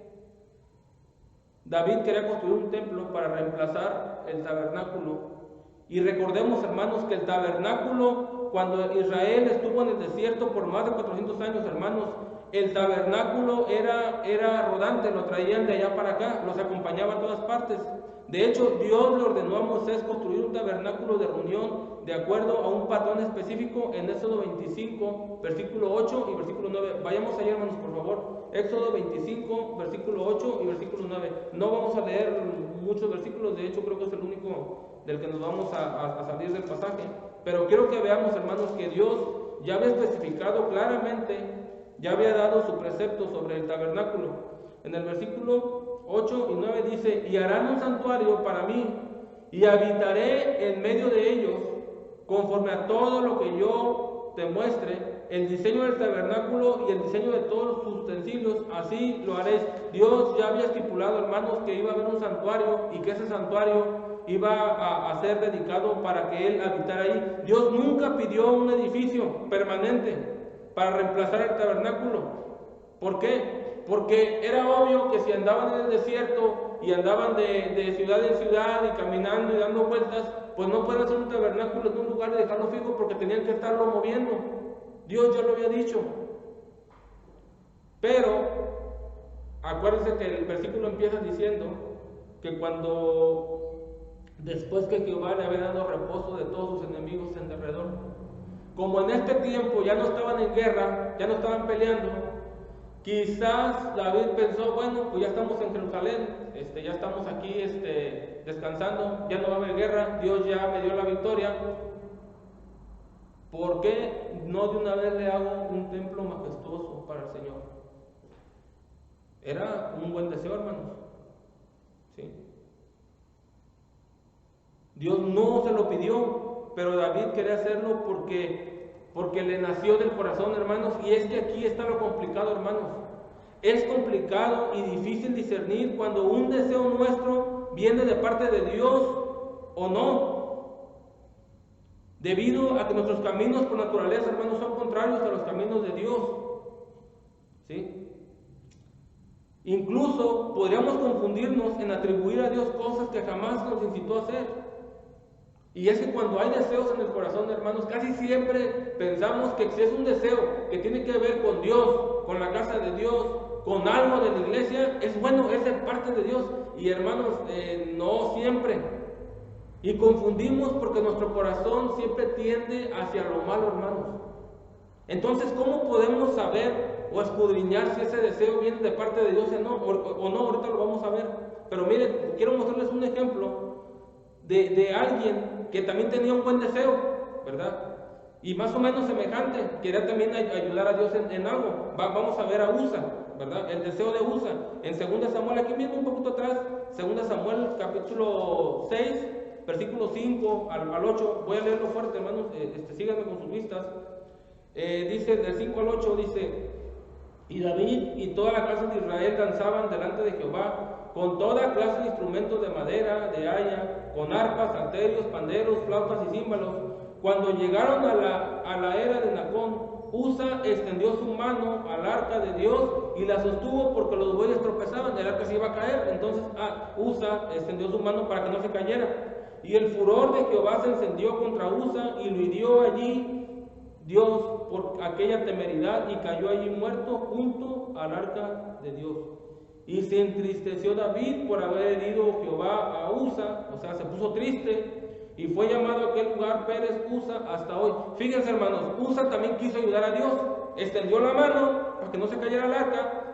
David quería construir un templo para reemplazar el tabernáculo. Y recordemos, hermanos, que el tabernáculo, cuando Israel estuvo en el desierto por más de 400 años, hermanos, el tabernáculo era rodante, lo traían de allá para acá, los acompañaba a todas partes. De hecho, Dios le ordenó a Moisés construir un tabernáculo de reunión de acuerdo a un patrón específico en Éxodo 25, versículo 8 y versículo 9. Vayamos allá, hermanos, por favor. Éxodo 25, versículo 8 y versículo 9. No vamos a leer muchos versículos, de hecho creo que es el único del que nos vamos a salir del pasaje. Pero quiero que veamos, hermanos, que Dios ya había especificado claramente, ya había dado su precepto sobre el tabernáculo. En el versículo 8 y 9 dice, y harán un santuario para mí, y habitaré en medio de ellos, conforme a todo lo que yo te muestre, el diseño del tabernáculo y el diseño de todos sus utensilios, así lo haréis. Dios ya había estipulado, hermanos, que iba a haber un santuario y que ese santuario iba a ser dedicado para que Él habitara ahí. Dios nunca pidió un edificio permanente para reemplazar el tabernáculo. ¿Por qué? Porque era obvio que si andaban en el desierto y andaban de ciudad en ciudad y caminando y dando vueltas, pues no pueden hacer un tabernáculo en un lugar y dejarlo fijo porque tenían que estarlo moviendo. Dios ya lo había dicho. Pero acuérdense que el versículo empieza diciendo que después que Jehová le había dado reposo de todos sus enemigos en derredor, como en este tiempo ya no estaban en guerra, ya no estaban peleando, quizás David pensó, bueno, pues ya estamos en Jerusalén, ya estamos aquí descansando, ya no va a haber guerra, Dios ya me dio la victoria, ¿Por qué no de una vez le hago un templo majestuoso para el Señor? Era un buen deseo, hermanos. ¿Sí? Dios no se lo pidió, pero David quería hacerlo porque le nació del corazón, hermanos. Y es que aquí está lo complicado, hermanos. Es complicado y difícil discernir cuando un deseo nuestro viene de parte de Dios o no, debido a que nuestros caminos por naturaleza, hermanos, son contrarios a los caminos de Dios. ¿Sí? Incluso podríamos confundirnos en atribuir a Dios cosas que jamás nos incitó a hacer. Y es que cuando hay deseos en el corazón, hermanos, casi siempre pensamos que si es un deseo que tiene que ver con Dios, con la casa de Dios, con algo de la iglesia, es bueno, es parte de Dios. Y hermanos, no siempre. Y confundimos porque nuestro corazón siempre tiende hacia lo malo, hermanos. Entonces, ¿cómo podemos saber o escudriñar si ese deseo viene de parte de Dios o no? Ahorita lo vamos a ver. Pero miren, quiero mostrarles un ejemplo de alguien que también tenía un buen deseo, ¿verdad? Y más o menos semejante, quería también ayudar a Dios en algo. Vamos a ver a Usa, ¿verdad? El deseo de Usa. En 2 Samuel, aquí mismo un poquito atrás, 2 Samuel capítulo 6, versículo 5 al 8. Voy a leerlo fuerte, hermanos, síganme con sus vistas. Dice, del 5 al 8, dice: y David y toda la casa de Israel danzaban delante de Jehová con toda clase de instrumentos de madera, de haya, con arpas, salterios, panderos, flautas y címbalos. Cuando llegaron a la era de Nacón, Usa extendió su mano al arca de Dios y la sostuvo porque los bueyes tropezaban, el arca se iba a caer. Entonces Usa extendió su mano para que no se cayera. Y el furor de Jehová se encendió contra Usa y lo hirió allí Dios por aquella temeridad y cayó allí muerto junto al arca de Dios. Y se entristeció David por haber herido Jehová a Usa, o sea, se puso triste, y fue llamado aquel lugar Pérez Usa hasta hoy. Fíjense, hermanos, Usa también quiso ayudar a Dios, extendió la mano para que no se cayera el arca.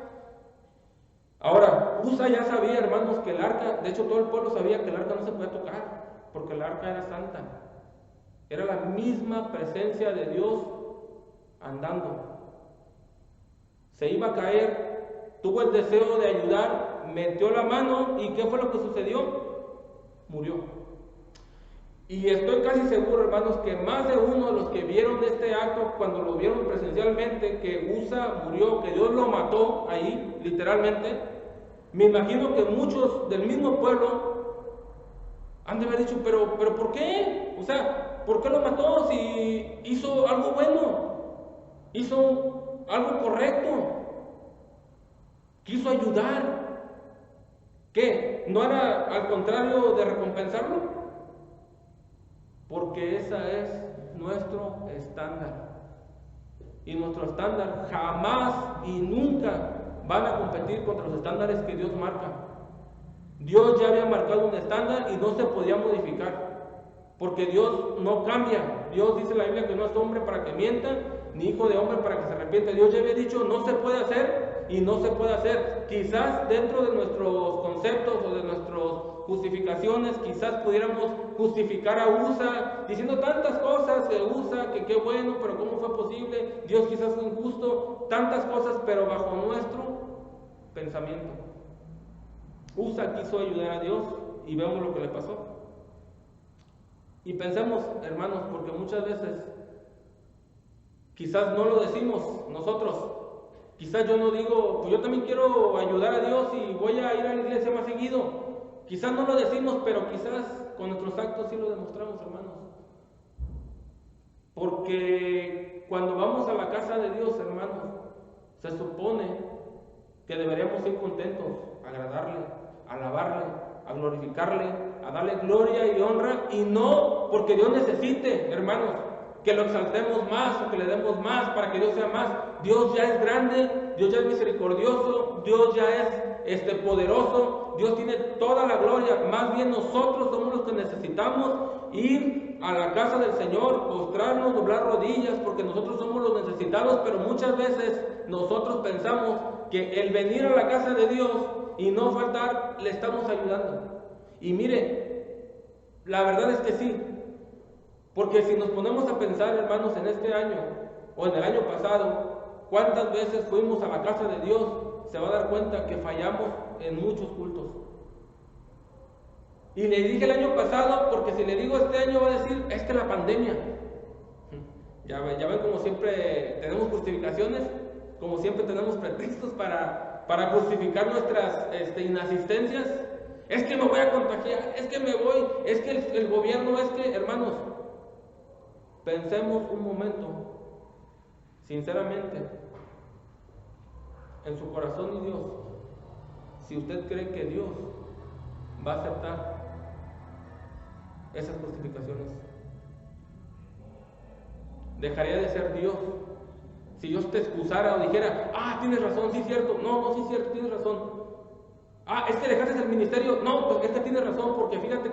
Ahora, Usa ya sabía, hermanos, que el arca, de hecho todo el pueblo sabía que el arca no se podía tocar, porque el arca era santa. Era la misma presencia de Dios andando. Se iba a caer. Tuvo el deseo de ayudar, metió la mano y ¿qué fue lo que sucedió? Murió. Y estoy casi seguro, hermanos, que más de uno de los que vieron este acto, cuando lo vieron presencialmente, que Usa murió, que Dios lo mató ahí, literalmente, me imagino que muchos del mismo pueblo han de haber dicho, pero ¿por qué? O sea, ¿por qué lo mató si hizo algo bueno? Hizo algo correcto. Quiso ayudar. ¿Qué? ¿No era al contrario de recompensarlo? Porque esa es nuestro estándar. Y nuestro estándar jamás y nunca van a competir contra los estándares que Dios marca. Dios ya había marcado un estándar y no se podía modificar. Porque Dios no cambia. Dios dice en la Biblia que no es hombre para que mienta, ni hijo de hombre para que se arrepienta. Dios ya había dicho no se puede hacer y no se puede hacer. Quizás dentro de nuestros conceptos o de nuestras justificaciones, quizás pudiéramos justificar a Usa diciendo tantas cosas que Usa, que qué bueno, pero cómo fue posible, Dios quizás fue injusto, tantas cosas, pero bajo nuestro pensamiento. Usa quiso ayudar a Dios y vemos lo que le pasó. Y pensemos, hermanos, porque muchas veces quizás no lo decimos nosotros. Quizás yo no digo, pues yo también quiero ayudar a Dios y voy a ir a la iglesia más seguido. Quizás no lo decimos, pero quizás con nuestros actos sí lo demostramos, hermanos. Porque cuando vamos a la casa de Dios, hermanos, se supone que deberíamos ir contentos, agradarle, alabarle, a glorificarle, a darle gloria y honra, y no porque Dios necesite, hermanos, que lo exaltemos más o que le demos más para que Dios sea más. Dios ya es grande, Dios ya es misericordioso, Dios ya es poderoso, Dios tiene toda la gloria. Más bien nosotros somos los que necesitamos ir a la casa del Señor, postrarnos, doblar rodillas, porque nosotros somos los necesitados. Pero muchas veces nosotros pensamos que el venir a la casa de Dios y no faltar, le estamos ayudando. Y mire, la verdad es que sí. Porque si nos ponemos a pensar, hermanos, en este año o en el año pasado, ¿cuántas veces fuimos a la casa de Dios? Se va a dar cuenta que fallamos en muchos cultos. Y le dije el año pasado, porque si le digo este año va a decir, es que la pandemia. Ya ven como siempre tenemos justificaciones, como siempre tenemos pretextos para justificar nuestras inasistencias. Es que me voy a contagiar, es que me voy, es que el gobierno, es que, hermanos, pensemos un momento, sinceramente, en su corazón y Dios, si usted cree que Dios va a aceptar esas justificaciones. Dejaría de ser Dios si Dios te excusara o dijera, tienes razón, sí es cierto, no, sí es cierto, tienes razón. Es que dejaste el ministerio, no, pues es que tienes razón, porque fíjate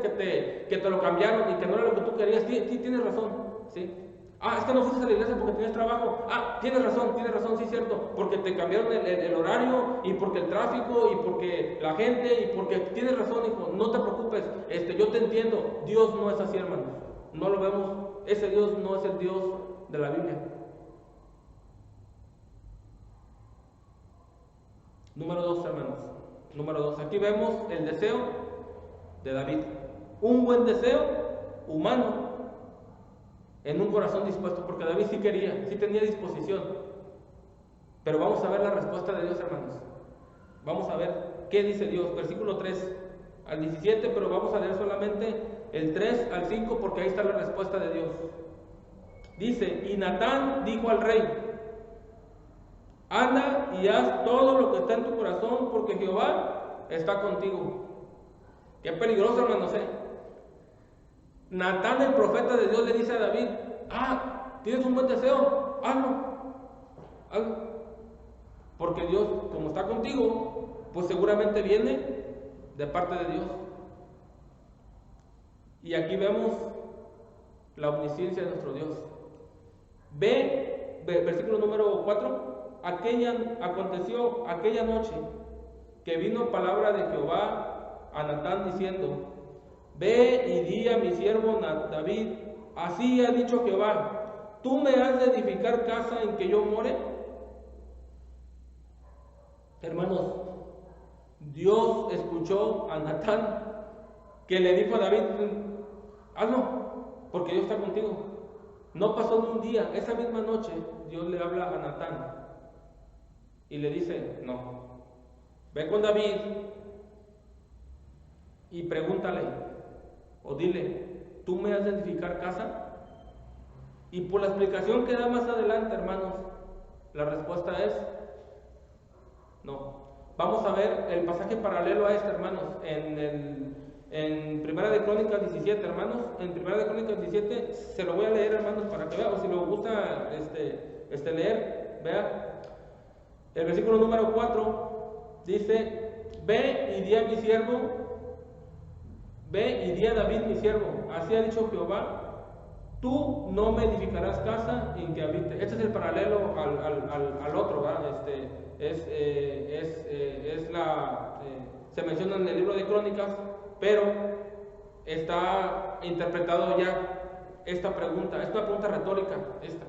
que te lo cambiaron y que no era lo que tú querías, sí, tienes razón, ¿sí? Es que no fuiste a la iglesia porque tenías trabajo, tienes razón, sí es cierto, porque te cambiaron el horario, y porque el tráfico, y porque la gente, y porque tienes razón, hijo, no te preocupes, yo te entiendo. Dios no es así, hermanos, no lo vemos, ese Dios no es el Dios de la Biblia. Número 2, hermanos. Número 2. Aquí vemos el deseo de David. Un buen deseo humano en un corazón dispuesto, porque David sí quería, sí tenía disposición. Pero vamos a ver la respuesta de Dios, hermanos. Vamos a ver qué dice Dios. Versículo 3 al 17, pero vamos a leer solamente el 3 al 5 porque ahí está la respuesta de Dios. Dice, y Natán dijo al rey, anda y haz todo lo que está en tu corazón, porque Jehová está contigo. Qué peligroso, hermanos, Natán, el profeta de Dios, le dice a David, ¿tienes un buen deseo? Hazlo. Porque Dios, como está contigo, pues seguramente viene de parte de Dios. Y aquí vemos la omnisciencia de nuestro Dios. Versículo número 4. Aconteció aquella noche que vino palabra de Jehová a Natán diciendo, ve y di a mi siervo David, así ha dicho Jehová, ¿tú me has de edificar casa en que yo more? Hermanos, Dios escuchó a Natán que le dijo a David, hazlo, porque Dios está contigo. No pasó ni un día, esa misma noche Dios le habla a Natán y le dice, no, ve con David y pregúntale o dile, ¿tú me has de edificar casa? Y por la explicación que da más adelante, hermanos, la respuesta es no. Vamos a ver el pasaje paralelo a este, hermanos, en Primera de Crónicas 17, hermanos. En Primera de Crónicas 17 se lo voy a leer, hermanos, para que vean, o si lo gusta leer, vea. El versículo número 4 dice, ve y di a mi siervo, ve y di a David mi siervo, así ha dicho Jehová, tú no me edificarás casa en que habite. Este es el paralelo al otro, ¿verdad? Se menciona en el libro de Crónicas, pero está interpretado ya esta pregunta, es una pregunta retórica esta.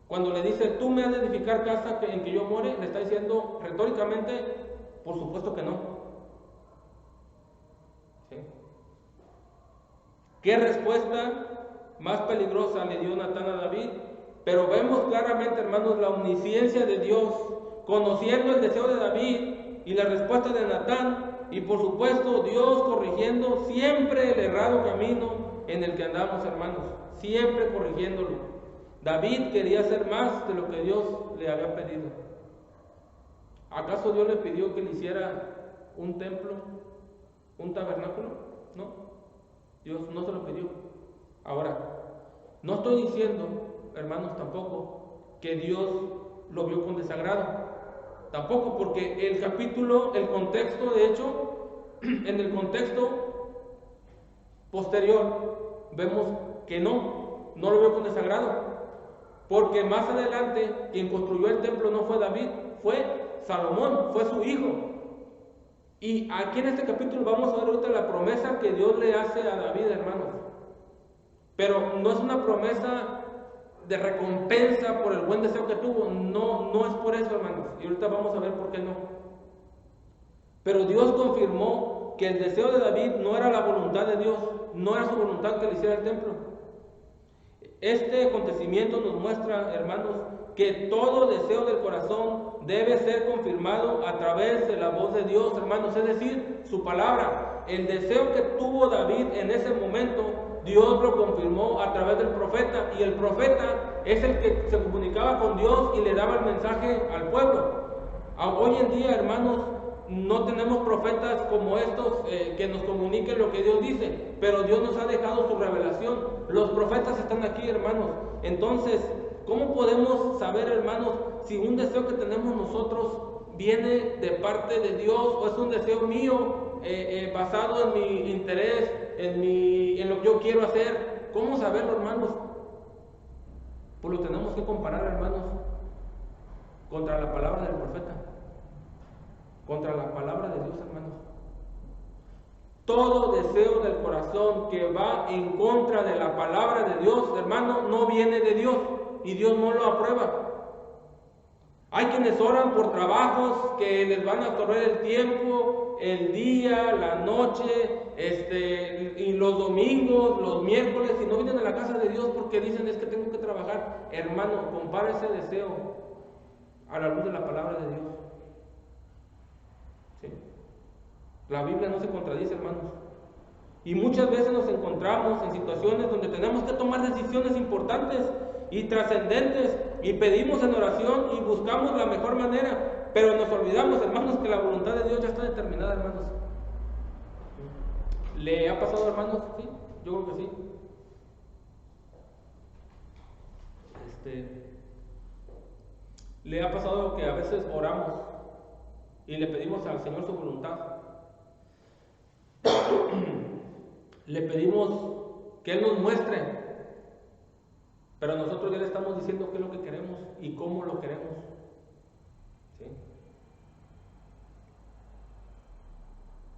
Cuando le dice, tú me has de edificar casa en que yo more, le está diciendo retóricamente, por supuesto que no. ¿Sí? ¿Qué respuesta más peligrosa le dio Natán a David? Pero vemos claramente, hermanos, la omnisciencia de Dios, conociendo el deseo de David y la respuesta de Natán, y por supuesto Dios corrigiendo siempre el errado camino en el que andamos, hermanos, siempre corrigiéndolo. David quería hacer más de lo que Dios le había pedido. ¿Acaso Dios le pidió que le hiciera un templo, un tabernáculo? No, Dios no se lo pidió. Ahora, no estoy diciendo, hermanos, tampoco que Dios lo vio con desagrado. Tampoco, porque el capítulo, el contexto, de hecho, en el contexto posterior, vemos que no lo vio con desagrado. Porque más adelante, quien construyó el templo no fue David, fue Salomón, fue su hijo. Y aquí en este capítulo vamos a ver ahorita la promesa que Dios le hace a David, hermanos. Pero no es una promesa de recompensa por el buen deseo que tuvo. No es por eso, hermanos. Y ahorita vamos a ver por qué no. Pero Dios confirmó que el deseo de David no era la voluntad de Dios, no era su voluntad que le hiciera el templo. Este acontecimiento nos muestra, hermanos, que todo deseo del corazón debe ser confirmado a través de la voz de Dios, hermanos, es decir, su palabra. El deseo que tuvo David en ese momento, Dios lo confirmó a través del profeta, y el profeta es el que se comunicaba con Dios y le daba el mensaje al pueblo. Hoy en día, hermanos, no tenemos profetas como estos que nos comuniquen lo que Dios dice, pero Dios nos ha dejado su revelación. Los profetas están aquí, hermanos. Entonces, ¿cómo podemos saber, hermanos, si un deseo que tenemos nosotros viene de parte de Dios o es un deseo mío basado en mi interés, en lo que yo quiero hacer? ¿Cómo saberlo, hermanos? Pues lo tenemos que comparar, hermanos, contra la palabra del profeta, contra la palabra de Dios, hermanos. Todo deseo del corazón que va en contra de la palabra de Dios, hermano, no viene de Dios y Dios no lo aprueba. Hay quienes oran por trabajos que les van a absorber el tiempo, el día, la noche, y los domingos, los miércoles, y no vienen a la casa de Dios porque dicen es que tengo que trabajar. Hermano, compara ese deseo a la luz de la palabra de Dios. ¿Sí? La Biblia no se contradice, hermanos. Y muchas veces nos encontramos en situaciones donde tenemos que tomar decisiones importantes y trascendentes y pedimos en oración y buscamos la mejor manera, pero nos olvidamos, hermanos, que la voluntad de Dios ya está determinada, hermanos. ¿Le ha pasado, hermanos? Sí, yo creo que sí. ¿Le ha pasado que a veces oramos y le pedimos al Señor su voluntad? Le pedimos que Él nos muestre, pero nosotros ya le estamos diciendo qué es lo que queremos y cómo lo queremos. ¿Sí?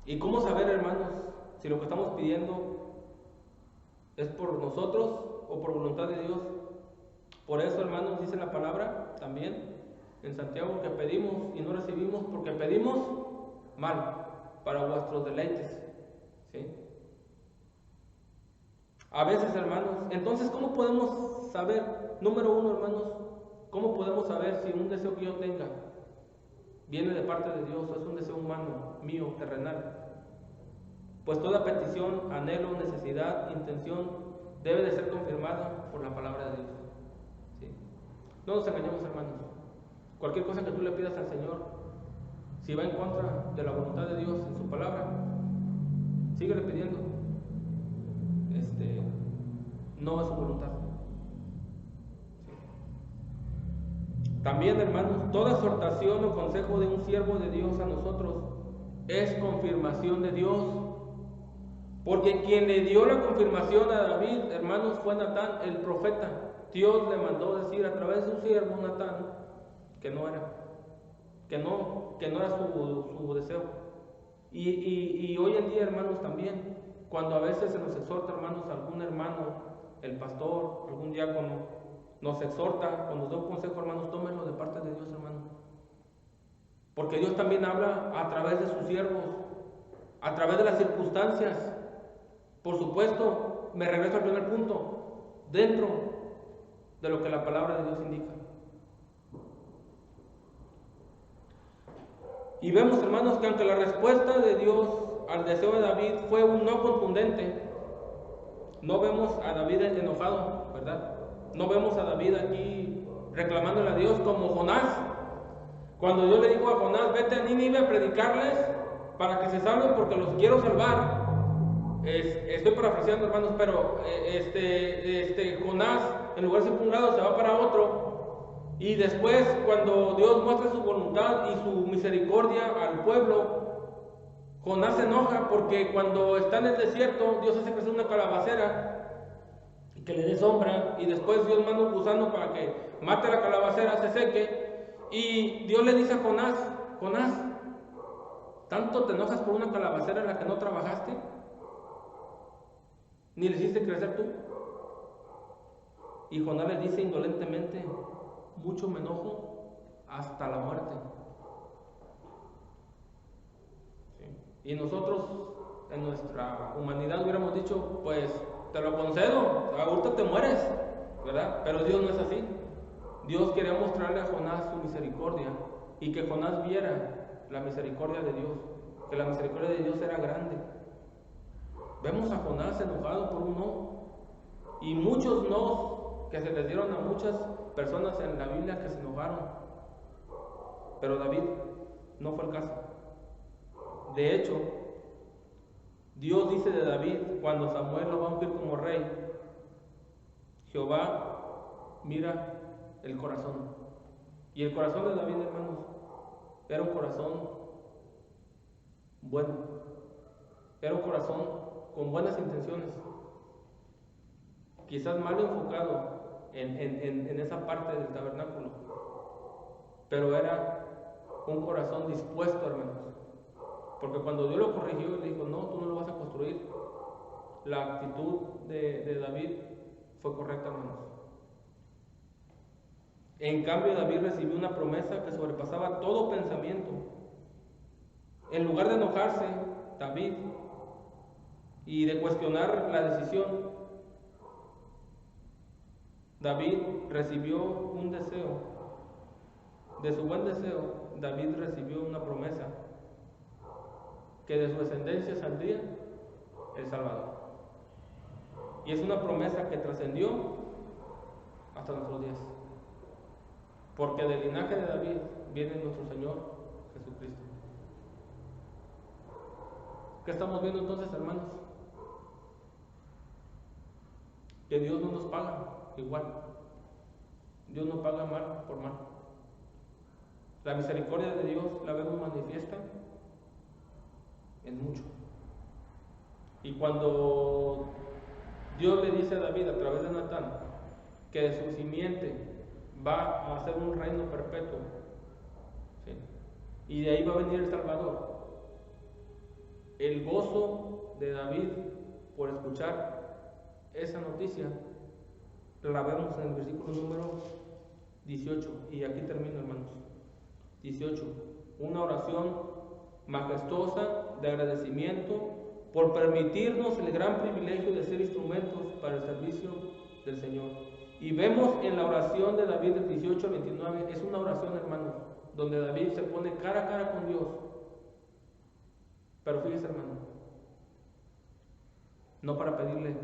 ¿Y cómo saber, hermanos, si lo que estamos pidiendo es por nosotros o por voluntad de Dios? Por eso, hermanos, dice la palabra también en Santiago que pedimos y no recibimos porque pedimos mal para vuestros deleites. ¿Sí? A veces, hermanos, entonces, ¿cómo podemos saber? Número uno, hermanos, ¿cómo podemos saber si un deseo que yo tenga viene de parte de Dios o es un deseo humano, mío, terrenal? Pues toda petición, anhelo, necesidad, intención debe de ser confirmada por la palabra de Dios. ¿Sí? No nos engañemos, hermanos. Cualquier cosa que tú le pidas al Señor, si va en contra de la voluntad de Dios en su palabra, síguele pidiendo. No es su voluntad. ¿Sí? También, hermanos, toda exhortación o consejo de un siervo de Dios a nosotros es confirmación de Dios. Porque quien le dio la confirmación a David, hermanos, fue Natán, el profeta. Dios le mandó decir a través de su siervo Natán que no era su deseo. Y hoy en día, hermanos, también, cuando a veces se nos exhorta, hermanos, algún hermano, el pastor, algún diácono, nos exhorta o nos da un consejo, hermanos, tómenlo de parte de Dios, hermanos. Porque Dios también habla a través de sus siervos, a través de las circunstancias. Por supuesto, me regreso al primer punto, dentro de lo que la palabra de Dios indica. Y vemos, hermanos, que aunque la respuesta de Dios al deseo de David fue un no contundente, no vemos a David enojado, ¿verdad? No vemos a David aquí reclamándole a Dios como Jonás. Cuando Dios le dijo a Jonás, vete a Nínive a predicarles para que se salven porque los quiero salvar. Estoy parafraseando, hermanos, pero Jonás, en lugar de ir por un lado, se va para otro. Y después, cuando Dios muestra su voluntad y su misericordia al pueblo, Jonás se enoja porque cuando está en el desierto, Dios hace crecer una calabacera y que le dé sombra, y después Dios manda un gusano para que mate la calabacera, se seque, y Dios le dice a Jonás, Jonás, ¿tanto te enojas por una calabacera en la que no trabajaste? ¿Ni le hiciste crecer tú? Y Jonás le dice indolentemente: mucho me enojo hasta la muerte. ¿Sí? Y nosotros, en nuestra humanidad, hubiéramos dicho: pues te lo concedo, ahorita te mueres, ¿verdad? Pero Dios no es así. Dios quería mostrarle a Jonás su misericordia y que Jonás viera la misericordia de Dios, que la misericordia de Dios era grande. Vemos a Jonás enojado por un no, y muchos no que se les dieron a muchas personas en la Biblia que se enojaron. Pero David no fue el caso. De hecho, Dios dice de David, cuando Samuel lo va a ungir como rey: Jehová mira el corazón. Y el corazón de David, hermanos, era un corazón bueno, era un corazón con buenas intenciones, quizás mal enfocado en esa parte del tabernáculo, pero era un corazón dispuesto, hermanos, porque cuando Dios lo corrigió y le dijo: no, tú no lo vas a construir, la actitud de David fue correcta, hermanos. En cambio, David recibió una promesa que sobrepasaba todo pensamiento. En lugar de enojarse, David, y de cuestionar la decisión, David recibió un deseo. De su buen deseo, David recibió una promesa: que de su descendencia saldría el Salvador. Y es una promesa que trascendió hasta nuestros días, porque del linaje de David viene nuestro Señor Jesucristo. ¿Qué estamos viendo entonces, hermanos? Que Dios no nos paga igual. Dios no paga mal por mal. La misericordia de Dios la vemos manifiesta en mucho. Y cuando Dios le dice a David a través de Natán que de su simiente va a hacer un reino perpetuo, ¿sí?, y de ahí va a venir el Salvador, el gozo de David por escuchar esa noticia la vemos en el versículo número 18, y aquí termino, hermanos. 18, una oración majestuosa de agradecimiento por permitirnos el gran privilegio de ser instrumentos para el servicio del Señor. Y vemos en la oración de David del 18 al 29, es una oración, hermanos, donde David se pone cara a cara con Dios. Pero fíjese, hermano, no para pedirle,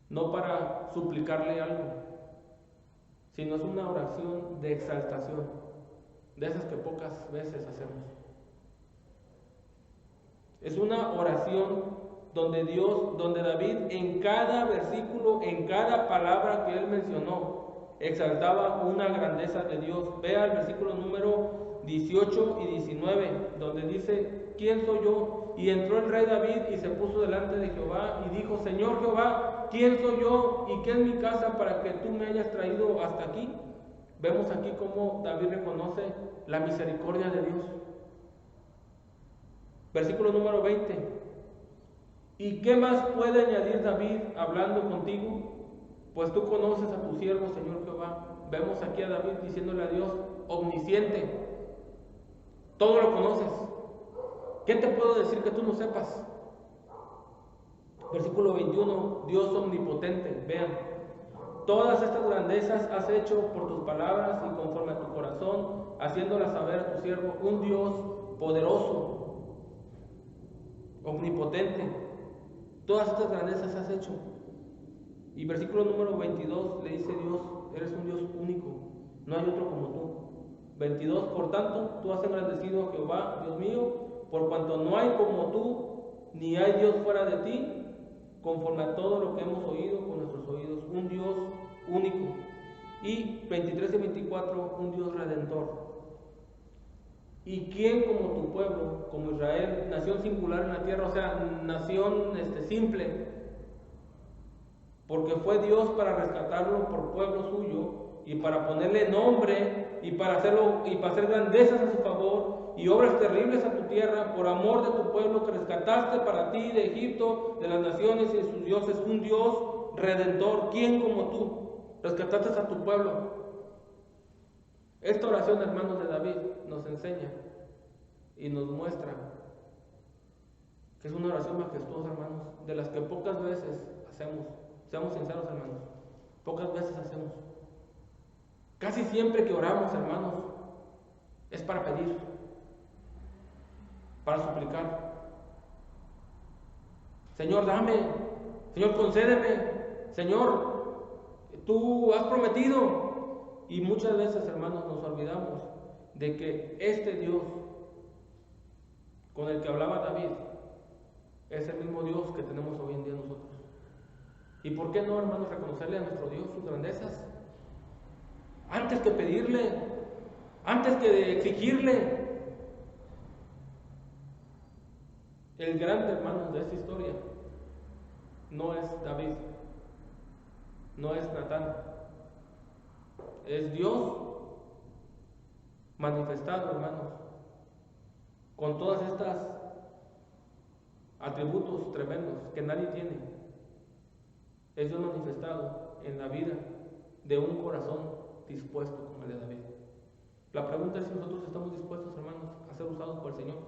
no para suplicarle algo, sino es una oración de exaltación, de esas que pocas veces hacemos. Es una oración donde David, en cada versículo, en cada palabra que él mencionó, exaltaba una grandeza de Dios. Vea el versículo número 18 y 19, donde dice: ¿quién soy yo? Y entró el rey David y se puso delante de Jehová y dijo: Señor Jehová, ¿quién soy yo y qué es mi casa para que tú me hayas traído hasta aquí? Vemos aquí cómo David reconoce la misericordia de Dios. Versículo número 20. ¿Y qué más puede añadir David hablando contigo? Pues tú conoces a tu siervo, Señor Jehová. Vemos aquí a David diciéndole a Dios omnisciente: todo lo conoces. ¿Qué te puedo decir que tú no sepas? Versículo 21, Dios omnipotente. Vean, todas estas grandezas has hecho por tus palabras y conforme a tu corazón, haciéndolas saber a tu siervo, un Dios poderoso, omnipotente. Todas estas grandezas has hecho. Y versículo número 22 le dice Dios: eres un Dios único, no hay otro como tú. 22, por tanto, tú has engrandecido a Jehová, Dios mío, por cuanto no hay como tú, ni hay Dios fuera de ti, conforme a todo lo que hemos oído con nuestros oídos, un Dios único. Y 23 y 24, un Dios redentor. ¿Y quién como tu pueblo, como Israel, nación singular en la tierra, o sea, nación simple? Porque fue Dios para rescatarlo por pueblo suyo y para ponerle nombre y para hacerlo y para hacer grandezas a su favor y obras terribles a tu tierra por amor de tu pueblo que rescataste para ti de Egipto, de las naciones y de sus dioses, un Dios redentor. ¿Quién como tú? Rescataste a tu pueblo. Esta oración, hermanos, de David nos enseña y nos muestra que es una oración majestuosa, hermanos, de las que pocas veces hacemos. Seamos sinceros, hermanos, pocas veces hacemos. Casi siempre que oramos, hermanos, es para pedir, para suplicar. Señor, dame, Señor, concédeme, Señor, tú has prometido. Y muchas veces, hermanos, nos olvidamos de que este Dios con el que hablaba David es el mismo Dios que tenemos hoy en día nosotros. ¿Y por qué no, hermanos, reconocerle a nuestro Dios sus grandezas? Antes que pedirle, antes que exigirle. El grande, hermanos, de esta historia no es David, no es Natán, es Dios manifestado, hermanos, con todas estas atributos tremendos que nadie tiene. Es Dios manifestado en la vida de un corazón dispuesto como el de David. La pregunta es si nosotros estamos dispuestos, hermanos, a ser usados por el Señor.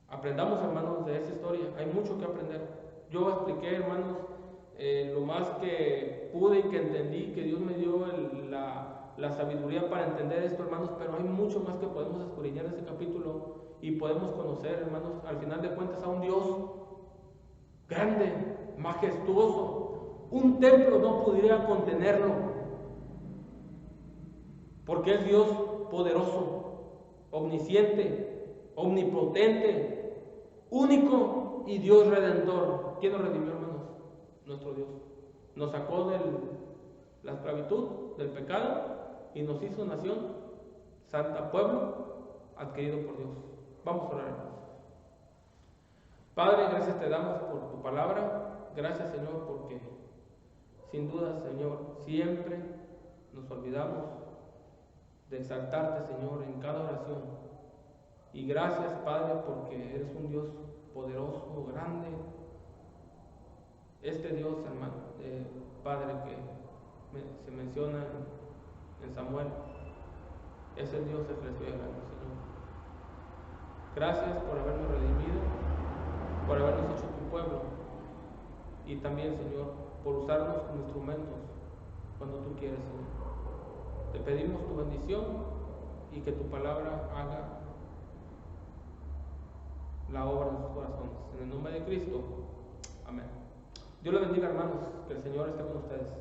Aprendamos, hermanos, de esta historia. Hay mucho que aprender. Yo expliqué, hermanos, lo más que pude y que entendí, que Dios me dio la sabiduría para entender esto, hermanos, pero hay mucho más que podemos escudriñar en ese capítulo y podemos conocer, hermanos, al final de cuentas, a un Dios grande, majestuoso. Un templo no pudiera contenerlo, porque es Dios poderoso, omnisciente, omnipotente, único y Dios redentor. ¿Quién nos redimió, hermanos? Nuestro Dios. Nos sacó de la esclavitud, del pecado, y nos hizo nación, santa, pueblo adquirido por Dios. Vamos a orar, hermanos. Padre, gracias te damos por tu palabra. Gracias, Señor, porque sin duda, Señor, siempre nos olvidamos de exaltarte, Señor, en cada oración. Y gracias, Padre, porque eres un Dios poderoso, grande. Este Dios, hermano, Padre, que se menciona en Samuel, es el Dios del que le estoy hablando, Señor. Gracias por habernos redimido, por habernos hecho tu pueblo, y también, Señor, por usarnos como instrumentos cuando tú quieres, Señor. Te pedimos tu bendición y que tu palabra haga la obra en sus corazones. En el nombre de Cristo. Amén. Dios les bendiga, hermanos. Que el Señor esté con ustedes.